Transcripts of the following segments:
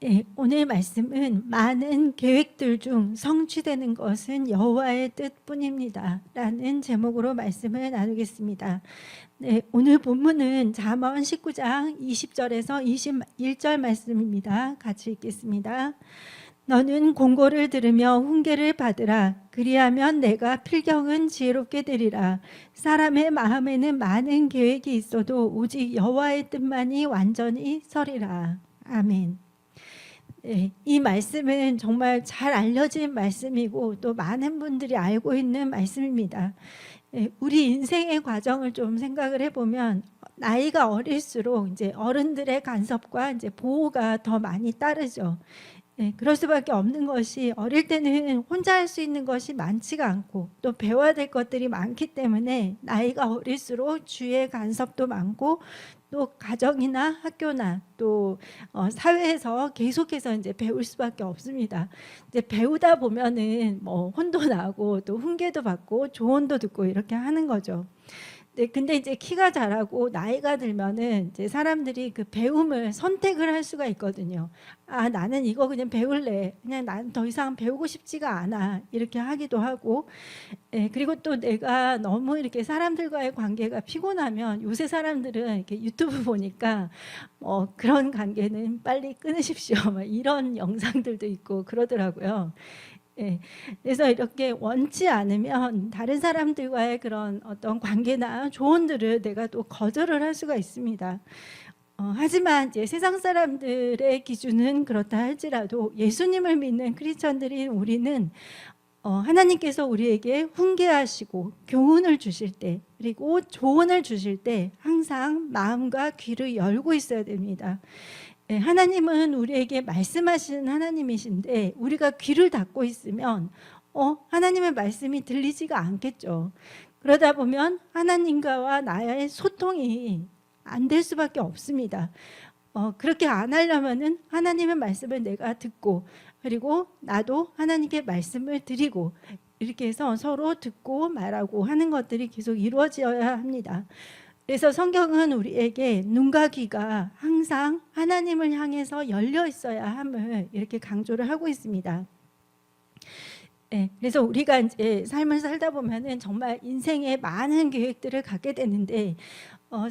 예, 오늘 말씀은 많은 계획들 중 성취되는 것은 여호와의 뜻뿐입니다 라는 제목으로 말씀을 나누겠습니다. 네, 오늘 본문은 잠언 19장 20절에서 21절 말씀입니다. 같이 읽겠습니다. 너는 공고를 들으며 훈계를 받으라. 그리하면 내가 필경은 지혜롭게 되리라. 사람의 마음에는 많은 계획이 있어도 오직 여호와의 뜻만이 완전히 서리라. 아멘. 네, 이 말씀은 정말 잘 알려진 말씀이고 또 많은 분들이 알고 있는 말씀입니다. 우리 인생의 과정을 좀 생각을 해보면 나이가 어릴수록 이제 어른들의 간섭과 이제 보호가 더 많이 따르죠. 그럴 수밖에 없는 것이 어릴 때는 혼자 할 수 있는 것이 많지가 않고 또 배워야 될 것들이 많기 때문에 나이가 어릴수록 주위의 간섭도 많고 또 가정이나 학교나 또 사회에서 계속해서 이제 배울 수밖에 없습니다. 이제 배우다 보면은 뭐 혼도 나고 또 훈계도 받고 조언도 듣고 이렇게 하는 거죠. 네, 근데 이제 키가 자라고 나이가 들면은 이제 사람들이 그 배움을 선택을 할 수가 있거든요. 아, 나는 이거 그냥 배울래. 그냥 난 더 이상 배우고 싶지가 않아. 이렇게 하기도 하고. 그리고 또 내가 너무 이렇게 사람들과의 관계가 피곤하면 요새 사람들은 이렇게 유튜브 보니까 그런 관계는 빨리 끊으십시오. 막 이런 영상들도 있고 그러더라고요. 그래서 이렇게 원치 않으면 다른 사람들과의 그런 어떤 관계나 조언들을 내가 또 거절을 할 수가 있습니다. 하지만 이제 세상 사람들의 기준은 그렇다 할지라도 예수님을 믿는 크리스천들인 우리는 하나님께서 우리에게 훈계하시고 교훈을 주실 때 그리고 조언을 주실 때 항상 마음과 귀를 열고 있어야 됩니다. 하나님은 우리에게 말씀하시는 하나님이신데 우리가 귀를 닫고 있으면 하나님의 말씀이 들리지가 않겠죠. 그러다 보면 하나님과와 나의 소통이 안 될 수밖에 없습니다. 그렇게 안 하려면은 하나님의 말씀을 내가 듣고 그리고 나도 하나님께 말씀을 드리고 이렇게 해서 서로 듣고 말하고 하는 것들이 계속 이루어져야 합니다. 그래서 성경은 우리에게 눈과 귀가 항상 하나님을 향해서 열려 있어야 함을 이렇게 강조를 하고 있습니다. 그래서 우리가 이제 삶을 살다 보면은 정말 인생에 많은 계획들을 갖게 되는데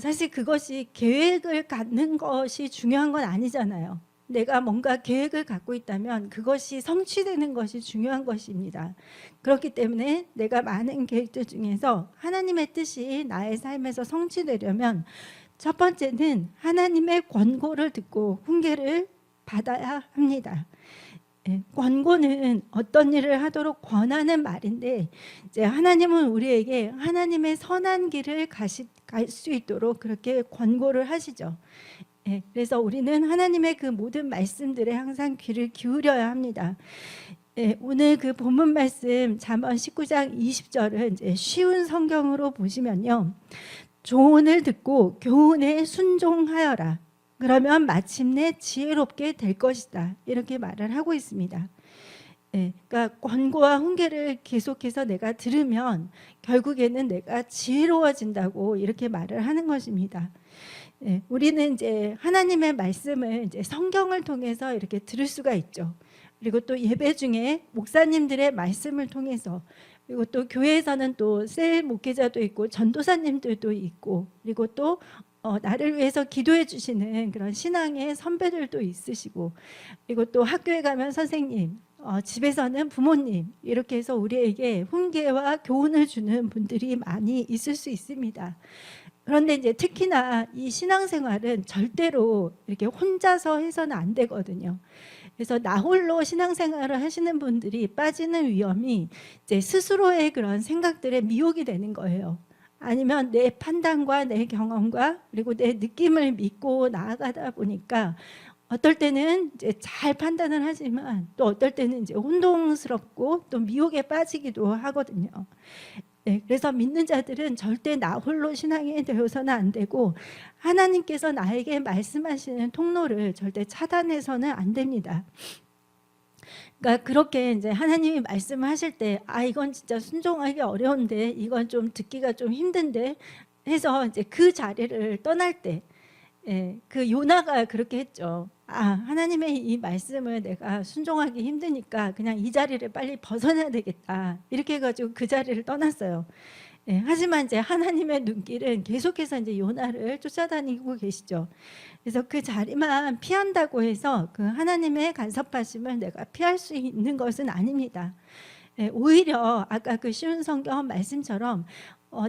사실 그것이 계획을 갖는 것이 중요한 건 아니잖아요. 내가 뭔가 계획을 갖고 있다면 그것이 성취되는 것이 중요한 것입니다. 그렇기 때문에 내가 많은 계획들 중에서 하나님의 뜻이 나의 삶에서 성취되려면 첫 번째는 하나님의 권고를 듣고 훈계를 받아야 합니다. 권고는 어떤 일을 하도록 권하는 말인데 이제 하나님은 우리에게 하나님의 선한 길을 갈 수 있도록 그렇게 권고를 하시죠. 그래서 우리는 하나님의 그 모든 말씀들에 항상 귀를 기울여야 합니다. 오늘 그 본문 말씀 잠언 19장 20절은 이제 쉬운 성경으로 보시면요. 조언을 듣고 교훈에 순종하여라. 그러면 마침내 지혜롭게 될 것이다. 이렇게 말을 하고 있습니다. 그러니까 권고와 훈계를 계속해서 내가 들으면 결국에는 내가 지혜로워진다고 이렇게 말을 하는 것입니다. 우리는 이제 하나님의 말씀을 이제 성경을 통해서 이렇게 들을 수가 있죠. 그리고 또 예배 중에 목사님들의 말씀을 통해서 그리고 또 교회에서는 또 셀 목회자도 있고 전도사님들도 있고 그리고 또 나를 위해서 기도해 주시는 그런 신앙의 선배들도 있으시고 그리고 또 학교에 가면 선생님 집에서는 부모님 이렇게 해서 우리에게 훈계와 교훈을 주는 분들이 많이 있을 수 있습니다. 그런데 이제 특히나 이 신앙생활은 절대로 이렇게 혼자서 해서는 안 되거든요. 그래서 나 홀로 신앙생활을 하시는 분들이 빠지는 위험이 이제 스스로의 그런 생각들에 미혹이 되는 거예요. 아니면 내 판단과 내 경험과 그리고 내 느낌을 믿고 나아가다 보니까 어떨 때는 이제 잘 판단을 하지만 또 어떨 때는 이제 혼동스럽고 또 미혹에 빠지기도 하거든요. 그래서 믿는 자들은 절대 나 홀로 신앙이 되어서는 안 되고 하나님께서 나에게 말씀하시는 통로를 절대 차단해서는 안 됩니다. 그러니까 그렇게 이제 하나님이 말씀하실 때 이건 진짜 순종하기 어려운데 이건 좀 듣기가 좀 힘든데 해서 이제 그 자리를 떠날 때 예, 그 요나가 그렇게 했죠. 아, 하나님의 이 말씀을 내가 순종하기 힘드니까 그냥 이 자리를 빨리 벗어나야 되겠다. 이렇게 해가지고 그 자리를 떠났어요. 예, 하지만 이제 하나님의 눈길은 계속해서 이제 요나를 쫓아다니고 계시죠. 그래서 그 자리만 피한다고 해서 그 하나님의 간섭하심을 내가 피할 수 있는 것은 아닙니다. 예, 오히려 아까 그 쉬운 성경 말씀처럼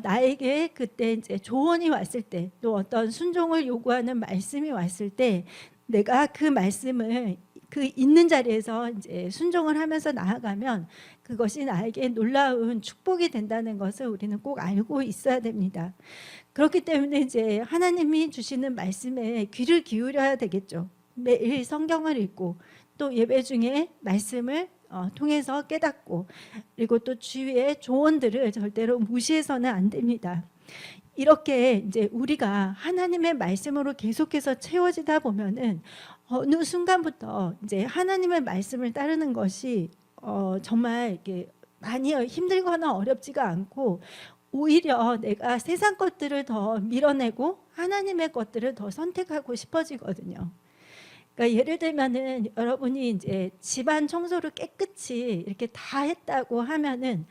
나에게 그때 이제 조언이 왔을 때, 또 어떤 순종을 요구하는 말씀이 왔을 때, 내가 그 말씀을 그 있는 자리에서 이제 순종을 하면서 나아가면 그것이 나에게 놀라운 축복이 된다는 것을 우리는 꼭 알고 있어야 됩니다. 그렇기 때문에 이제 하나님이 주시는 말씀에 귀를 기울여야 되겠죠. 매일 성경을 읽고 또 예배 중에 말씀을 통해서 깨닫고, 그리고 또 주위의 조언들을 절대로 무시해서는 안 됩니다. 이렇게 이제 우리가 하나님의 말씀으로 계속해서 채워지다 보면은 어느 순간부터 이제 하나님의 말씀을 따르는 것이 정말 이렇게 많이 힘들거나 어렵지가 않고, 오히려 내가 세상 것들을 더 밀어내고 하나님의 것들을 더 선택하고 싶어지거든요. 그러니까 예를 들면은 여러분이 이제 집안 청소를 깨끗이 이렇게 다 했다고 하면은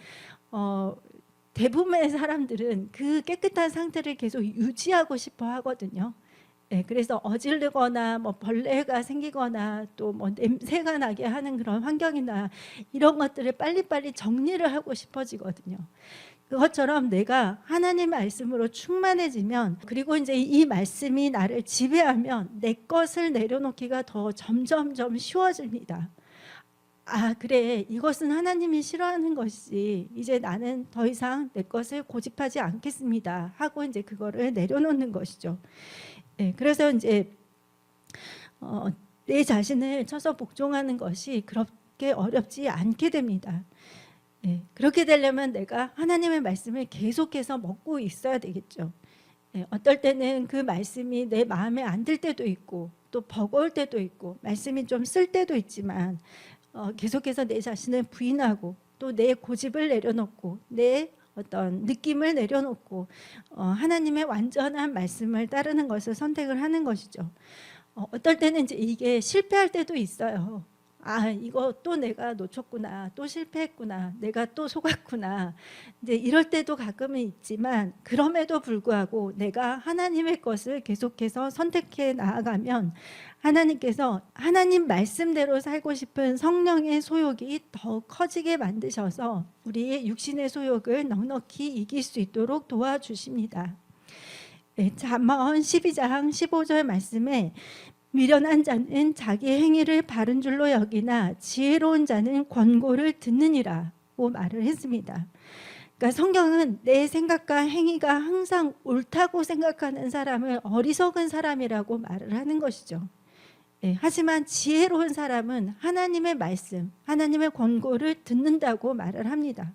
대부분의 사람들은 그 깨끗한 상태를 계속 유지하고 싶어 하거든요. 예, 그래서 어질르거나 뭐 벌레가 생기거나 또 뭐 냄새가 나게 하는 그런 환경이나 이런 것들을 빨리빨리 정리를 하고 싶어지거든요. 그것처럼 내가 하나님 말씀으로 충만해지면, 그리고 이제 이 말씀이 나를 지배하면 내 것을 내려놓기가 더 점점점 쉬워집니다. 아, 그래, 이것은 하나님이 싫어하는 것이지, 이제 나는 더 이상 내 것을 고집하지 않겠습니다 하고 이제 그거를 내려놓는 것이죠. 예, 그래서 이제 내 자신을 쳐서 복종하는 것이 그렇게 어렵지 않게 됩니다. 예, 그렇게 되려면 내가 하나님의 말씀을 계속해서 먹고 있어야 되겠죠. 예, 어떨 때는 그 말씀이 내 마음에 안 들 때도 있고 또 버거울 때도 있고 말씀이 좀 쓸 때도 있지만 계속해서 내 자신을 부인하고 또 내 고집을 내려놓고 내 어떤 느낌을 내려놓고 하나님의 완전한 말씀을 따르는 것을 선택을 하는 것이죠. 어떨 때는 이제 이게 실패할 때도 있어요. 아, 이거 또 내가 놓쳤구나, 또 실패했구나, 내가 또 속았구나, 이제 이럴 때도 가끔은 있지만, 그럼에도 불구하고 내가 하나님의 것을 계속해서 선택해 나아가면 하나님께서 하나님 말씀대로 살고 싶은 성령의 소욕이 더 커지게 만드셔서 우리의 육신의 소욕을 넉넉히 이길 수 있도록 도와주십니다. 네, 잠언 12장 15절 말씀에 미련한 자는 자기 행위를 바른 줄로 여기나 지혜로운 자는 권고를 듣느니라고 말을 했습니다. 그러니까 성경은 내 생각과 행위가 항상 옳다고 생각하는 사람을 어리석은 사람이라고 말을 하는 것이죠. 예, 하지만 지혜로운 사람은 하나님의 말씀, 하나님의 권고를 듣는다고 말을 합니다.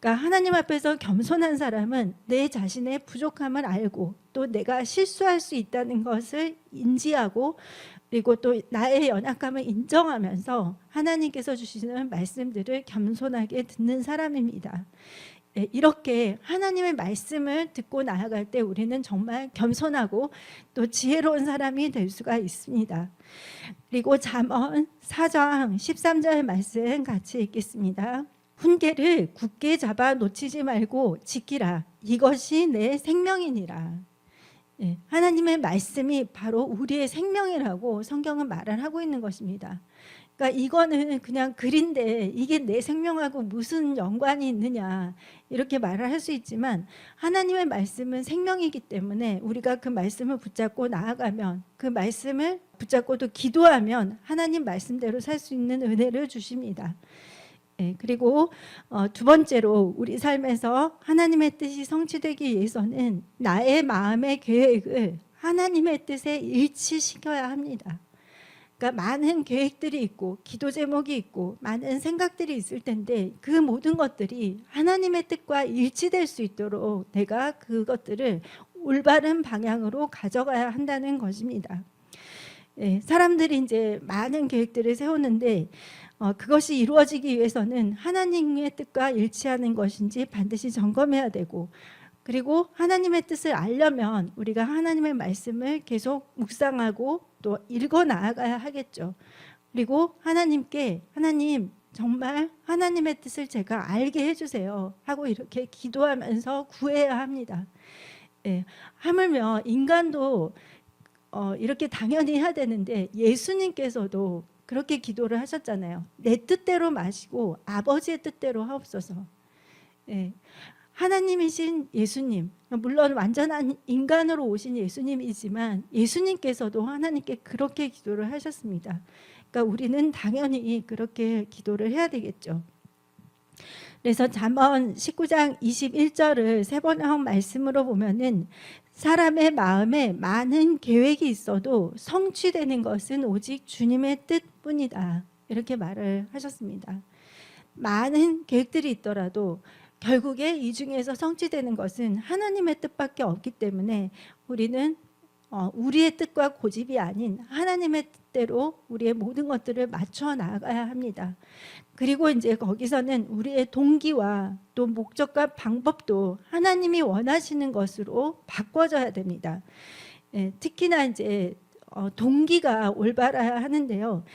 그러니까 하나님 앞에서 겸손한 사람은 내 자신의 부족함을 알고 또 내가 실수할 수 있다는 것을 인지하고, 그리고 또 나의 연약함을 인정하면서 하나님께서 주시는 말씀들을 겸손하게 듣는 사람입니다. 이렇게 하나님의 말씀을 듣고 나아갈 때 우리는 정말 겸손하고 또 지혜로운 사람이 될 수가 있습니다. 그리고 잠언 4장 13절 말씀 같이 읽겠습니다. 훈계를 굳게 잡아 놓치지 말고 지키라. 이것이 내 생명이니라. 예, 하나님의 말씀이 바로 우리의 생명이라고 성경은 말을 하고 있는 것입니다. 그러니까 이거는 그냥 글인데 이게 내 생명하고 무슨 연관이 있느냐 이렇게 말을 할 수 있지만, 하나님의 말씀은 생명이기 때문에 우리가 그 말씀을 붙잡고 나아가면, 그 말씀을 붙잡고도 기도하면 하나님 말씀대로 살 수 있는 은혜를 주십니다. 예, 그리고 두 번째로 우리 삶에서 하나님의 뜻이 성취되기 위해서는 나의 마음의 계획을 하나님의 뜻에 일치시켜야 합니다. 그러니까 많은 계획들이 있고 기도 제목이 있고 많은 생각들이 있을 텐데 그 모든 것들이 하나님의 뜻과 일치될 수 있도록 내가 그것들을 올바른 방향으로 가져가야 한다는 것입니다. 예, 사람들이 이제 많은 계획들을 세우는데 그것이 이루어지기 위해서는 하나님의 뜻과 일치하는 것인지 반드시 점검해야 되고, 그리고 하나님의 뜻을 알려면 우리가 하나님의 말씀을 계속 묵상하고 또 읽어 나아가야 하겠죠. 그리고 하나님께 하나님 정말 하나님의 뜻을 제가 알게 해주세요 하고 이렇게 기도하면서 구해야 합니다. 예, 하물며 인간도 이렇게 당연히 해야 되는데 예수님께서도 그렇게 기도를 하셨잖아요. 내 뜻대로 마시고 아버지의 뜻대로 하옵소서. 예, 하나님이신 예수님, 물론 완전한 인간으로 오신 예수님이지만 예수님께서도 하나님께 그렇게 기도를 하셨습니다. 그러니까 우리는 당연히 그렇게 기도를 해야 되겠죠. 그래서 잠언 19장 21절을 세 번역 말씀으로 보면은 사람의 마음에 많은 계획이 있어도 성취되는 것은 오직 주님의 뜻뿐이다. 이렇게 말을 하셨습니다. 많은 계획들이 있더라도 결국에 이 중에서 성취되는 것은 하나님의 뜻밖에 없기 때문에 우리는 우리의 뜻과 고집이 아닌 하나님의 뜻대로 우리의 모든 것들을 맞춰 나가야 합니다. 그리고 이제 거기서는 우리의 동기와 또 목적과 방법도 하나님이 원하시는 것으로 바꿔져야 됩니다. 특히나 이제 동기가 올바라야 하는데요.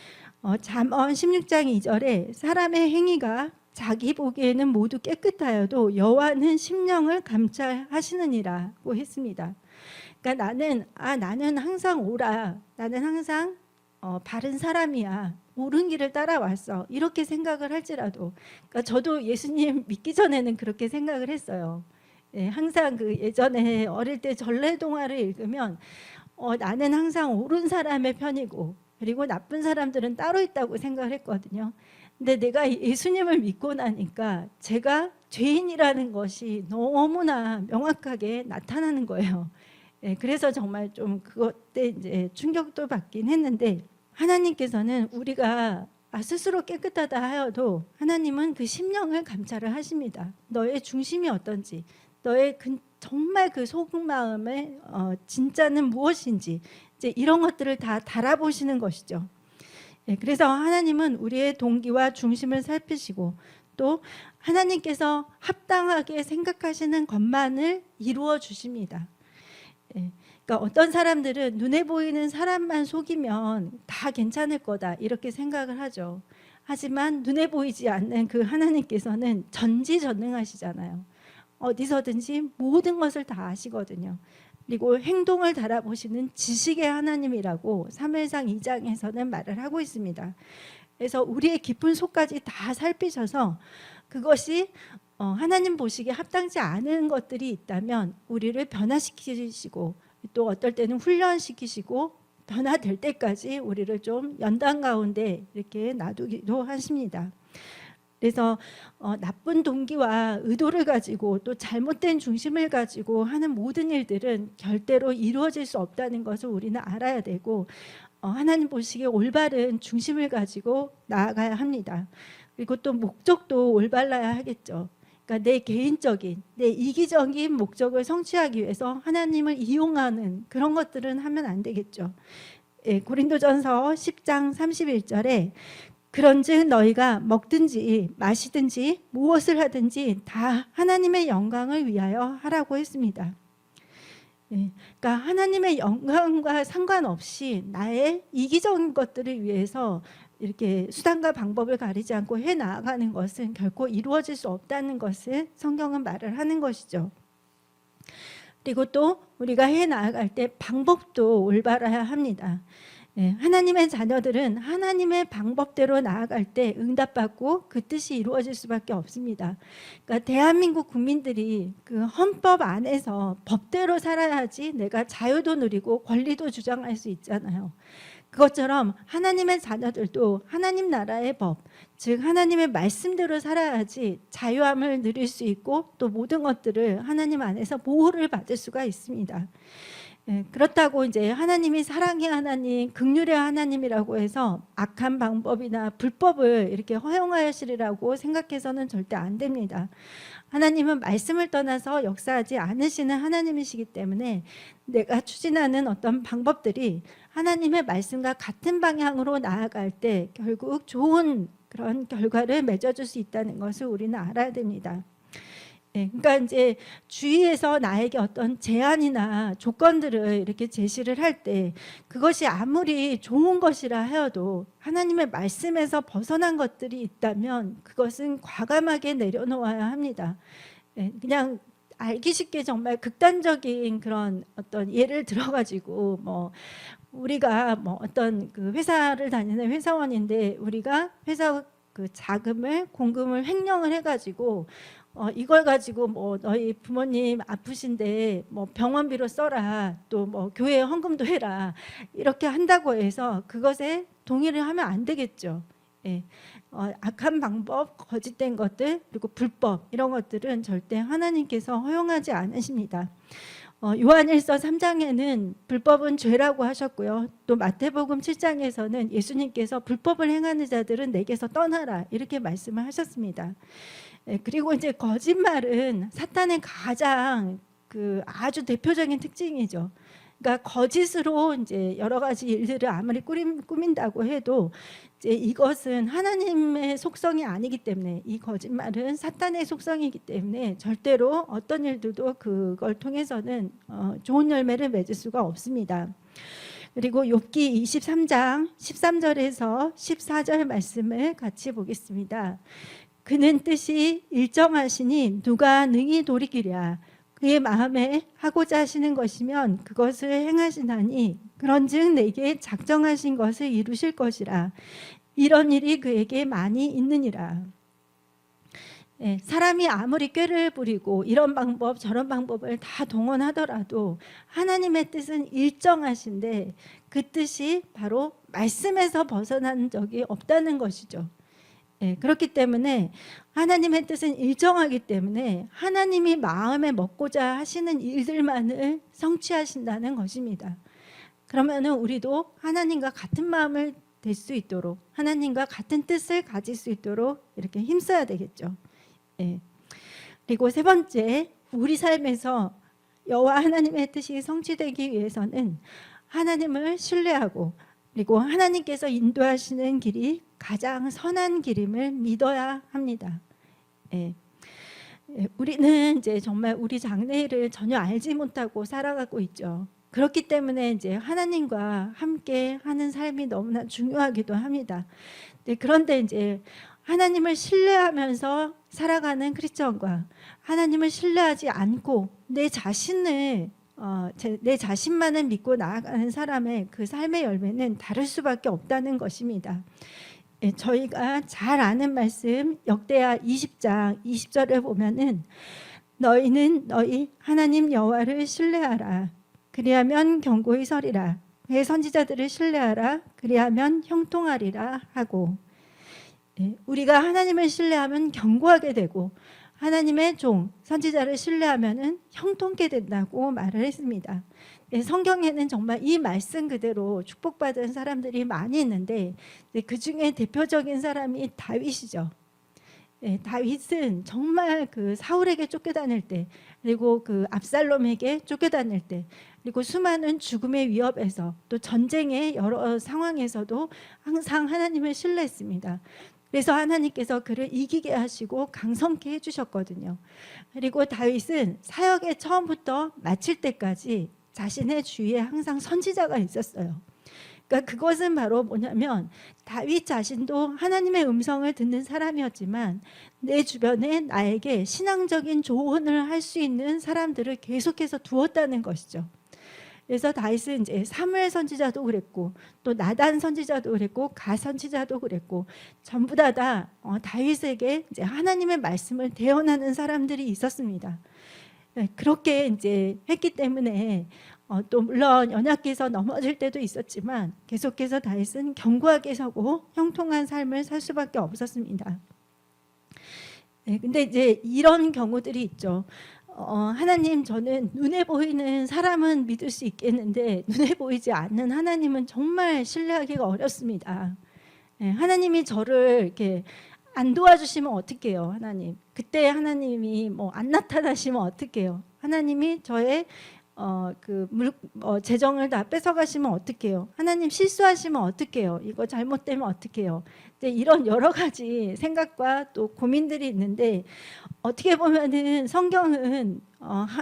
잠언 16장 2절에 사람의 행위가 자기 보기에는 모두 깨끗하여도 여호와는 심령을 감찰하시느니라고 했습니다. 그러니까 나는 항상 옳아. 나는 항상 바른 사람이야. 옳은 길을 따라왔어. 이렇게 생각을 할지라도, 그러니까 저도 예수님 믿기 전에는 그렇게 생각을 했어요. 항상 그 예전에 어릴 때 전래동화를 읽으면 나는 항상 옳은 사람의 편이고 그리고 나쁜 사람들은 따로 있다고 생각을 했거든요. 근데 내가 예수님을 믿고 나니까 제가 죄인이라는 것이 너무나 명확하게 나타나는 거예요. 그래서 정말 좀 그때 이제 충격도 받긴 했는데 하나님께서는 우리가 스스로 깨끗하다 하여도 하나님은 그 심령을 감찰을 하십니다. 너의 중심이 어떤지, 너의 정말 그 속마음의 진짜는 무엇인지 이제 이런 것들을 다 달아보시는 것이죠. 그래서 하나님은 우리의 동기와 중심을 살피시고 또 하나님께서 합당하게 생각하시는 것만을 이루어 주십니다. 그러니까 어떤 사람들은 눈에 보이는 사람만 속이면 다 괜찮을 거다 이렇게 생각을 하죠. 하지만 눈에 보이지 않는 그 하나님께서는 전지전능하시잖아요. 어디서든지 모든 것을 다 아시거든요. 그리고 행동을 달아보시는 지식의 하나님이라고 사무엘상 2장에서는 말을 하고 있습니다. 그래서 우리의 깊은 속까지 다 살피셔서 그것이 하나님 보시기에 합당치 않은 것들이 있다면 우리를 변화시키시고 또 어떨 때는 훈련시키시고 변화될 때까지 우리를 좀 연단 가운데 이렇게 놔두기도 하십니다. 그래서 나쁜 동기와 의도를 가지고 또 잘못된 중심을 가지고 하는 모든 일들은 절대로 이루어질 수 없다는 것을 우리는 알아야 되고 하나님 보시기에 올바른 중심을 가지고 나아가야 합니다. 그리고 또 목적도 올바라야 하겠죠. 그러니까 내 개인적인, 내 이기적인 목적을 성취하기 위해서 하나님을 이용하는 그런 것들은 하면 안 되겠죠. 고린도전서 10장 31절에 그런즉 너희가 먹든지 마시든지 무엇을 하든지 다 하나님의 영광을 위하여 하라고 했습니다. 그러니까 하나님의 영광과 상관없이 나의 이기적인 것들을 위해서 이렇게 수단과 방법을 가리지 않고 해 나아가는 것은 결코 이루어질 수 없다는 것을 성경은 말을 하는 것이죠. 그리고 또 우리가 해 나아갈 때 방법도 올바라야 합니다. 하나님의 자녀들은 하나님의 방법대로 나아갈 때 응답받고 그 뜻이 이루어질 수밖에 없습니다. 그러니까 대한민국 국민들이 그 헌법 안에서 법대로 살아야지 내가 자유도 누리고 권리도 주장할 수 있잖아요. 그것처럼 하나님의 자녀들도 하나님 나라의 법, 즉 하나님의 말씀대로 살아야지 자유함을 누릴 수 있고 또 모든 것들을 하나님 안에서 보호를 받을 수가 있습니다. 그렇다고 이제 하나님이 사랑의 하나님, 긍휼의 하나님이라고 해서 악한 방법이나 불법을 이렇게 허용하시리라고 생각해서는 절대 안 됩니다. 하나님은 말씀을 떠나서 역사하지 않으시는 하나님이시기 때문에 내가 추진하는 어떤 방법들이 하나님의 말씀과 같은 방향으로 나아갈 때 결국 좋은 그런 결과를 맺어줄 수 있다는 것을 우리는 알아야 됩니다. 네, 그러니까 이제 주위에서 나에게 어떤 제한이나 조건들을 이렇게 제시를 할 때 그것이 아무리 좋은 것이라 하여도 하나님의 말씀에서 벗어난 것들이 있다면 그것은 과감하게 내려놓아야 합니다. 네, 그냥 알기 쉽게 정말 극단적인 그런 어떤 예를 들어가지고 뭐 우리가 뭐 어떤 그 회사를 다니는 회사원인데 우리가 회사 그 자금을 공금을 횡령을 해가지고 이걸 가지고 뭐 너희 부모님 아프신데 뭐 병원비로 써라 또 뭐 교회 헌금도 해라 이렇게 한다고 해서 그것에 동의를 하면 안 되겠죠. 예. 악한 방법, 거짓된 것들 그리고 불법 이런 것들은 절대 하나님께서 허용하지 않으십니다. 요한일서 3장에는 불법은 죄라고 하셨고요. 또 마태복음 7장에서는 예수님께서 불법을 행하는 자들은 내게서 떠나라 이렇게 말씀을 하셨습니다. 그리고 이제 거짓말은 사탄의 가장 그 아주 대표적인 특징이죠. 그러니까 거짓으로 이제 여러 가지 일들을 아무리 꾸민다고 해도 이제 이것은 하나님의 속성이 아니기 때문에 이 거짓말은 사탄의 속성이기 때문에 절대로 어떤 일들도 그걸 통해서는 좋은 열매를 맺을 수가 없습니다. 그리고 욥기 23장 13절에서 14절 말씀을 같이 보겠습니다. 그는 뜻이 일정하시니 누가 능히 돌이키랴. 그의 마음에 하고자 하시는 것이면 그것을 행하시나니 그런즉 내게 작정하신 것을 이루실 것이라. 이런 일이 그에게 많이 있느니라. 사람이 아무리 꾀를 부리고 이런 방법 저런 방법을 다 동원하더라도 하나님의 뜻은 일정하신데 그 뜻이 바로 말씀에서 벗어난 적이 없다는 것이죠. 그렇기 때문에 하나님의 뜻은 일정하기 때문에 하나님이 마음에 먹고자 하시는 일들만을 성취하신다는 것입니다. 그러면은 우리도 하나님과 같은 마음을 될 수 있도록 하나님과 같은 뜻을 가질 수 있도록 이렇게 힘써야 되겠죠. 그리고 세 번째, 우리 삶에서 여호와 하나님의 뜻이 성취되기 위해서는 하나님을 신뢰하고 그리고 하나님께서 인도하시는 길이 가장 선한 길임을 믿어야 합니다. 우리는 이제 정말 우리 장래를 전혀 알지 못하고 살아가고 있죠. 그렇기 때문에 이제 하나님과 함께 하는 삶이 너무나 중요하기도 합니다. 그런데 이제 하나님을 신뢰하면서 살아가는 크리스천과 하나님을 신뢰하지 않고 내 자신만을 믿고 나아가는 사람의 그 삶의 열매는 다를 수밖에 없다는 것입니다. 저희가 잘 아는 말씀 역대하 20장 20절에 보면은 너희는 너희 하나님 여호와를 신뢰하라. 그리하면 견고히 서리라. 그의 선지자들을 신뢰하라. 그리하면 형통하리라 하고, 우리가 하나님을 신뢰하면 견고하게 되고 하나님의 종 선지자를 신뢰하면은 형통케 된다고 말을 했습니다. 성경에는 정말 이 말씀 그대로 축복받은 사람들이 많이 있는데 그 중에 대표적인 사람이 다윗이죠. 다윗은 정말 그 사울에게 쫓겨다닐 때 그리고 그 압살롬에게 쫓겨다닐 때 그리고 수많은 죽음의 위협에서 또 전쟁의 여러 상황에서도 항상 하나님을 신뢰했습니다. 그래서 하나님께서 그를 이기게 하시고 강성케 해주셨거든요. 그리고 다윗은 사역의 처음부터 마칠 때까지 자신의 주위에 항상 선지자가 있었어요. 그러니까 그것은 바로 뭐냐면 다윗 자신도 하나님의 음성을 듣는 사람이었지만 내 주변에 나에게 신앙적인 조언을 할 수 있는 사람들을 계속해서 두었다는 것이죠. 그래서 다윗은 이제 사무엘 선지자도 그랬고 또 나단 선지자도 그랬고 가 선지자도 그랬고 전부 다 다윗에게 이제 하나님의 말씀을 대언하는 사람들이 있었습니다. 그렇게 이제 했기 때문에 또 물론 연약해서 넘어질 때도 있었지만 계속해서 다윗은 견고하게 서고 형통한 삶을 살 수밖에 없었습니다. 근데 이제 이런 경우들이 있죠. 하나님, 저는 눈에 보이는 사람은 믿을 수 있겠는데 눈에 보이지 않는 하나님은 정말 신뢰하기가 어렵습니다. 하나님이 저를 이렇게 안 도와주시면 어떡해요, 하나님? 그때 하나님이 뭐 안 나타나시면 어떡해요? 하나님이 저의 재정을 다 뺏어가시면 어떡해요? 하나님 실수하시면 어떡해요? 이거 잘못되면 어떡해요? 이런 여러 가지 생각과 또 고민들이 있는데 어떻게 보면은 성경은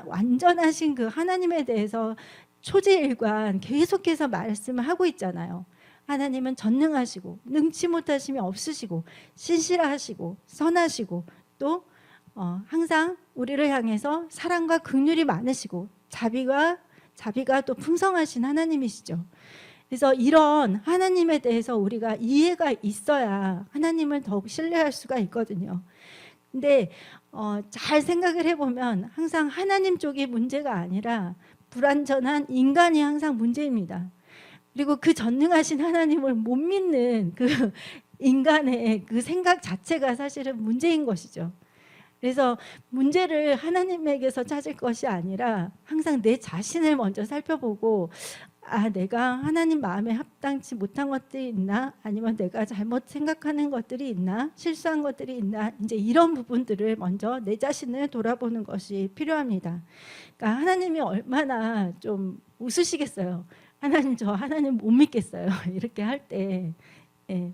완전하신 그 하나님에 대해서 초지일관 계속해서 말씀을 하고 있잖아요. 하나님은 전능하시고 능치 못하심이 없으시고 신실하시고 선하시고 또 항상 우리를 향해서 사랑과 긍휼이 많으시고 자비가 또 풍성하신 하나님이시죠. 그래서 이런 하나님에 대해서 우리가 이해가 있어야 하나님을 더욱 신뢰할 수가 있거든요. 근데 잘 생각을 해보면 항상 하나님 쪽이 문제가 아니라 불완전한 인간이 항상 문제입니다. 그리고 그 전능하신 하나님을 못 믿는 그 인간의 그 생각 자체가 사실은 문제인 것이죠. 그래서 문제를 하나님에게서 찾을 것이 아니라 항상 내 자신을 먼저 살펴보고 내가 하나님 마음에 합당치 못한 것들이 있나? 아니면 내가 잘못 생각하는 것들이 있나? 실수한 것들이 있나? 이제 이런 부분들을 먼저 내 자신을 돌아보는 것이 필요합니다. 그러니까 하나님이 얼마나 좀 웃으시겠어요. 하나님 못 믿겠어요. 이렇게 할 때. 예.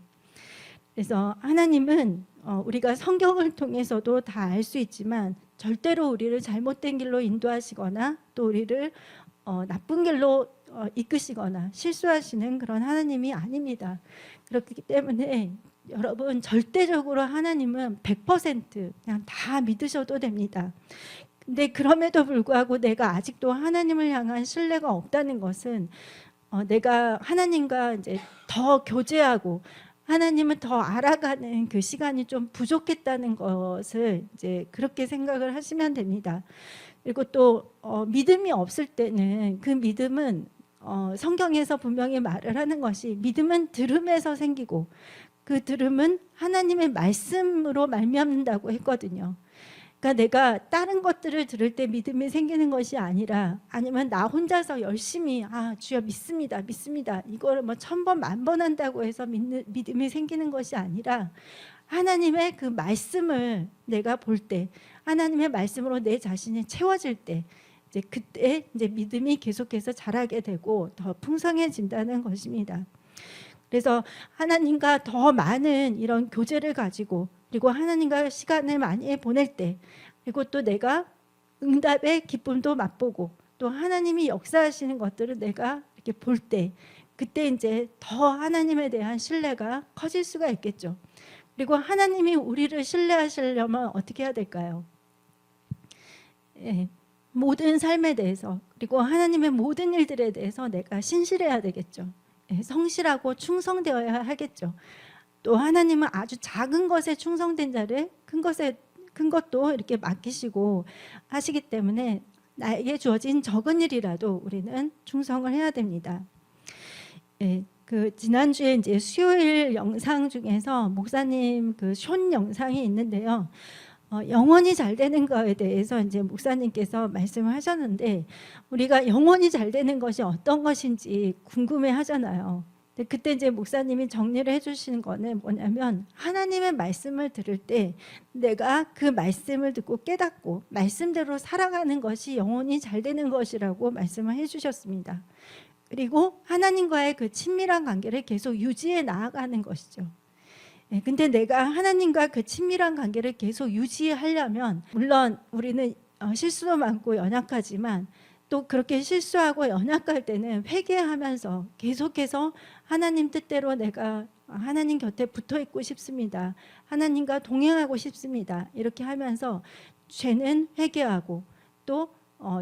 그래서 하나님은 우리가 성경을 통해서도 다 알 수 있지만 절대로 우리를 잘못된 길로 인도하시거나 또 우리를 나쁜 길로 이끄시거나 실수하시는 그런 하나님이 아닙니다. 그렇기 때문에 여러분 절대적으로 하나님은 100% 그냥 다 믿으셔도 됩니다. 근데 그럼에도 불구하고 내가 아직도 하나님을 향한 신뢰가 없다는 것은 내가 하나님과 이제 더 교제하고 하나님을 더 알아가는 그 시간이 좀 부족했다는 것을 이제 그렇게 생각을 하시면 됩니다. 그리고 또 믿음이 없을 때는 그 믿음은 성경에서 분명히 말을 하는 것이 믿음은 들음에서 생기고 그 들음은 하나님의 말씀으로 말미암는다고 했거든요. 그러니까 내가 다른 것들을 들을 때 믿음이 생기는 것이 아니라 아니면 나 혼자서 열심히 주여 믿습니다 이거를 뭐 1000번 10,000번 한다고 해서 믿음이 생기는 것이 아니라 하나님의 그 말씀을 내가 볼 때 하나님의 말씀으로 내 자신이 채워질 때 이제 그때 이제 믿음이 계속해서 자라게 되고 더 풍성해진다는 것입니다. 그래서 하나님과 더 많은 이런 교제를 가지고 그리고 하나님과 시간을 많이 보낼 때 그리고 또 내가 응답의 기쁨도 맛보고 또 하나님이 역사하시는 것들을 내가 이렇게 볼 때 그때 이제 더 하나님에 대한 신뢰가 커질 수가 있겠죠. 그리고 하나님이 우리를 신뢰하시려면 어떻게 해야 될까요? 모든 삶에 대해서 그리고 하나님의 모든 일들에 대해서 내가 신실해야 되겠죠. 성실하고 충성되어야 하겠죠. 또 하나님은 아주 작은 것에 충성된 자를 큰 것도 이렇게 맡기시고 하시기 때문에 나에게 주어진 적은 일이라도 우리는 충성을 해야 됩니다. 그 지난주에 이제 수요일 영상 중에서 목사님 그 숀 영상이 있는데요. 영혼이 잘 되는 거에 대해서 이제 목사님께서 말씀을 하셨는데 우리가 영혼이 잘 되는 것이 어떤 것인지 궁금해 하잖아요. 근데 그때 이제 목사님이 정리를 해주시는 거는 뭐냐면 하나님의 말씀을 들을 때 내가 그 말씀을 듣고 깨닫고 말씀대로 살아가는 것이 영혼이 잘 되는 것이라고 말씀을 해주셨습니다. 그리고 하나님과의 그 친밀한 관계를 계속 유지해 나아가는 것이죠. 근데 내가 하나님과 그 친밀한 관계를 계속 유지하려면 물론 우리는 실수도 많고 연약하지만 또 그렇게 실수하고 연약할 때는 회개하면서 계속해서 하나님 뜻대로 내가 하나님 곁에 붙어 있고 싶습니다. 하나님과 동행하고 싶습니다. 이렇게 하면서 죄는 회개하고 또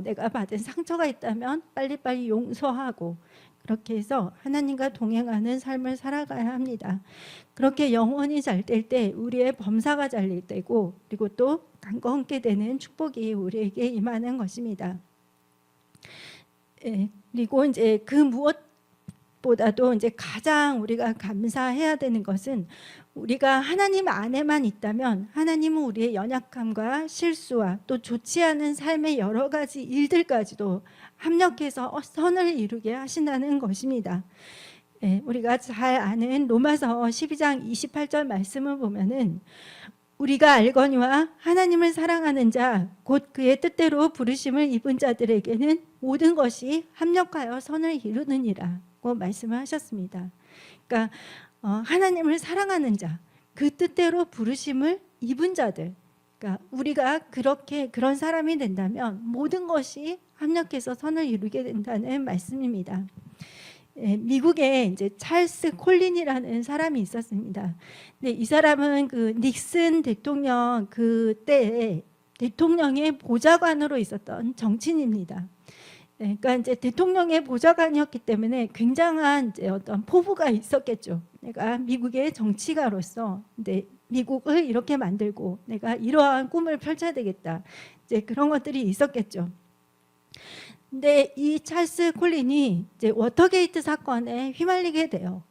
내가 받은 상처가 있다면 빨리빨리 용서하고 그렇게 해서 하나님과 동행하는 삶을 살아가야 합니다. 그렇게 영혼이 잘 될 때 우리의 범사가 잘 되고 그리고 또 강건케 되는 축복이 우리에게 임하는 것입니다. 그리고 이제 그 무엇보다도 이제 가장 우리가 감사해야 되는 것은 우리가 하나님 안에만 있다면 하나님은 우리의 연약함과 실수와 또 좋지 않은 삶의 여러 가지 일들까지도 합력해서 선을 이루게 하신다는 것입니다. 우리가 잘 아는 로마서 12장 28절 말씀을 보면은 우리가 알거니와 하나님을 사랑하는 자 곧 그의 뜻대로 부르심을 입은 자들에게는 모든 것이 합력하여 선을 이루느니라고 말씀을 하셨습니다. 그러니까 하나님을 사랑하는 자, 그 뜻대로 부르심을 입은 자들 그러니까 우리가 그렇게 그런 사람이 된다면 모든 것이 합력해서 선을 이루게 된다는 말씀입니다. 미국에 이제 찰스 콜린이라는 사람이 있었습니다. 근데 이 사람은 그 닉슨 대통령 그때 대통령의 보좌관으로 있었던 정치인입니다. 그러니까 이제 대통령의 보좌관이었기 때문에 굉장한 이제 어떤 포부가 있었겠죠. 내가 미국의 정치가로서 미국을 이렇게 만들고 내가 이러한 꿈을 펼쳐야 되겠다. 이제 그런 것들이 있었겠죠. 근데 이 찰스 콜린이 이제 워터게이트 사건에 휘말리게 돼요.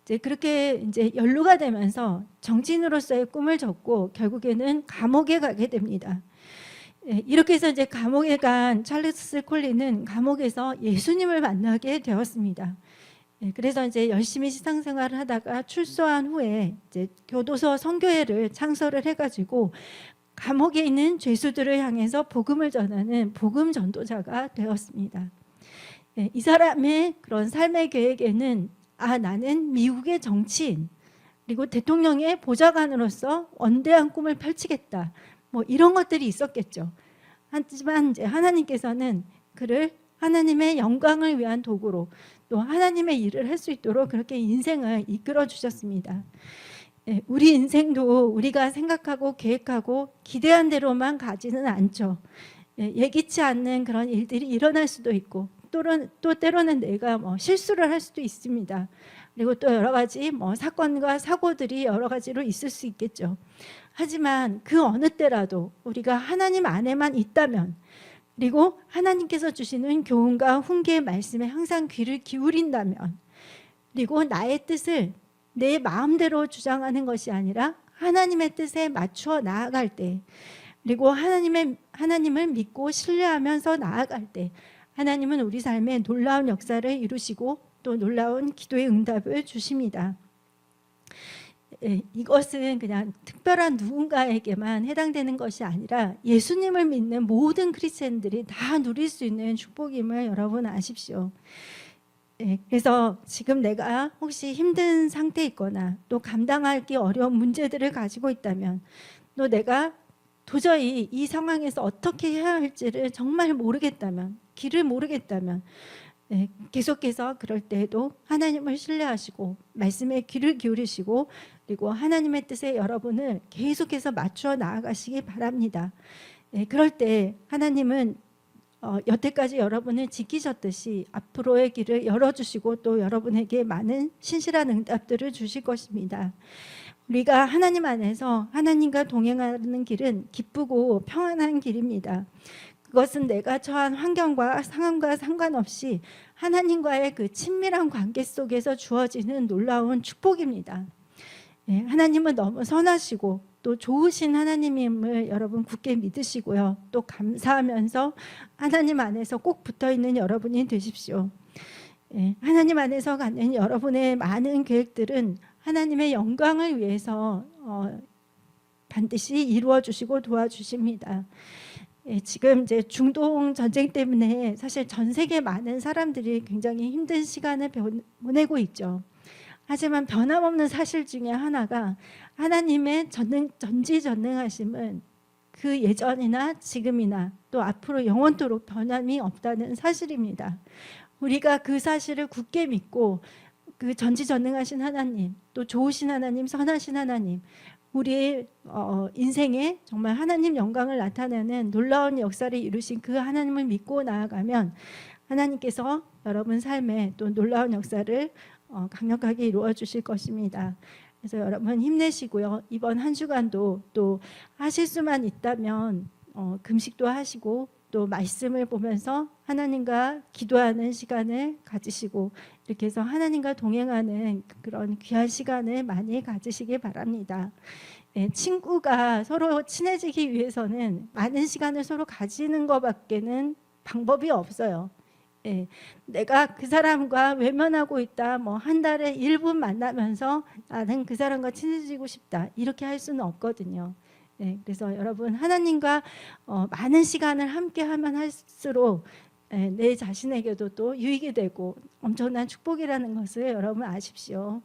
이제 그렇게 이제 연루가 되면서 정치인으로서의 꿈을 접고 결국에는 감옥에 가게 됩니다. 이렇게 해서 이제 감옥에 간 찰스 콜린은 감옥에서 예수님을 만나게 되었습니다. 그래서 이제 열심히 신앙생활을 하다가 출소한 후에 이제 교도소 선교회를 창설을 해가지고 감옥에 있는 죄수들을 향해서 복음을 전하는 복음 전도자가 되었습니다. 이 사람의 그런 삶의 계획에는 나는 미국의 정치인 그리고 대통령의 보좌관으로서 원대한 꿈을 펼치겠다. 뭐 이런 것들이 있었겠죠. 하지만 이제 하나님께서는 그를 하나님의 영광을 위한 도구로 또 하나님의 일을 할 수 있도록 그렇게 인생을 이끌어 주셨습니다. 우리 인생도 우리가 생각하고 계획하고 기대한 대로만 가지는 않죠. 예기치 않는 그런 일들이 일어날 수도 있고 또 때로는 내가 실수를 할 수도 있습니다. 그리고 또 여러 가지 사건과 사고들이 여러 가지로 있을 수 있겠죠. 하지만 그 어느 때라도 우리가 하나님 안에만 있다면 그리고 하나님께서 주시는 교훈과 훈계의 말씀에 항상 귀를 기울인다면 그리고 나의 뜻을 내 마음대로 주장하는 것이 아니라 하나님의 뜻에 맞추어 나아갈 때 그리고 하나님을 믿고 신뢰하면서 나아갈 때 하나님은 우리 삶에 놀라운 역사를 이루시고 또 놀라운 기도의 응답을 주십니다. 이것은 그냥 특별한 누군가에게만 해당되는 것이 아니라 예수님을 믿는 모든 크리스찬들이 다 누릴 수 있는 축복임을 여러분 아십시오. 그래서 지금 내가 혹시 힘든 상태에 있거나 또 감당하기 어려운 문제들을 가지고 있다면 또 내가 도저히 이 상황에서 어떻게 해야 할지를 정말 모르겠다면 길을 모르겠다면 계속해서 그럴 때에도 하나님을 신뢰하시고 말씀에 귀를 기울이시고 그리고 하나님의 뜻에 여러분을 계속해서 맞추어 나아가시기 바랍니다. 그럴 때 하나님은 여태까지 여러분을 지키셨듯이 앞으로의 길을 열어주시고 또 여러분에게 많은 신실한 응답들을 주실 것입니다. 우리가 하나님 안에서 하나님과 동행하는 길은 기쁘고 평안한 길입니다. 그것은 내가 처한 환경과 상황과 상관없이 하나님과의 그 친밀한 관계 속에서 주어지는 놀라운 축복입니다. 하나님은 너무 선하시고 또 좋으신 하나님임을 여러분 굳게 믿으시고요. 또 감사하면서 하나님 안에서 꼭 붙어있는 여러분이 되십시오. 하나님 안에서 갖는 여러분의 많은 계획들은 하나님의 영광을 위해서 반드시 이루어 주시고 도와주십니다. 지금 이제 중동 전쟁 때문에 사실 전 세계 많은 사람들이 굉장히 힘든 시간을 보내고 있죠. 하지만 변함없는 사실 중에 하나가 하나님의 전지전능하심은 그 예전이나 지금이나 또 앞으로 영원토록 변함이 없다는 사실입니다. 우리가 그 사실을 굳게 믿고 그 전지전능하신 하나님, 또 좋으신 하나님, 선하신 하나님, 우리의 인생에 정말 하나님 영광을 나타내는 놀라운 역사를 이루신 그 하나님을 믿고 나아가면 하나님께서 여러분 삶에 또 놀라운 역사를 강력하게 이루어 주실 것입니다. 그래서 여러분 힘내시고요. 이번 한 주간도 또 하실 수만 있다면 금식도 하시고 또 말씀을 보면서 하나님과 기도하는 시간을 가지시고 이렇게 해서 하나님과 동행하는 그런 귀한 시간을 많이 가지시기 바랍니다. 친구가 서로 친해지기 위해서는 많은 시간을 서로 가지는 것밖에는 방법이 없어요. 내가 그 사람과 외면하고 있다, 한 달에 1분 만나면서 나는 그 사람과 친해지고 싶다, 이렇게 할 수는 없거든요. 그래서 여러분 하나님과 많은 시간을 함께 하면 할수록 내 자신에게도 또 유익이 되고 엄청난 축복이라는 것을 여러분 아십시오.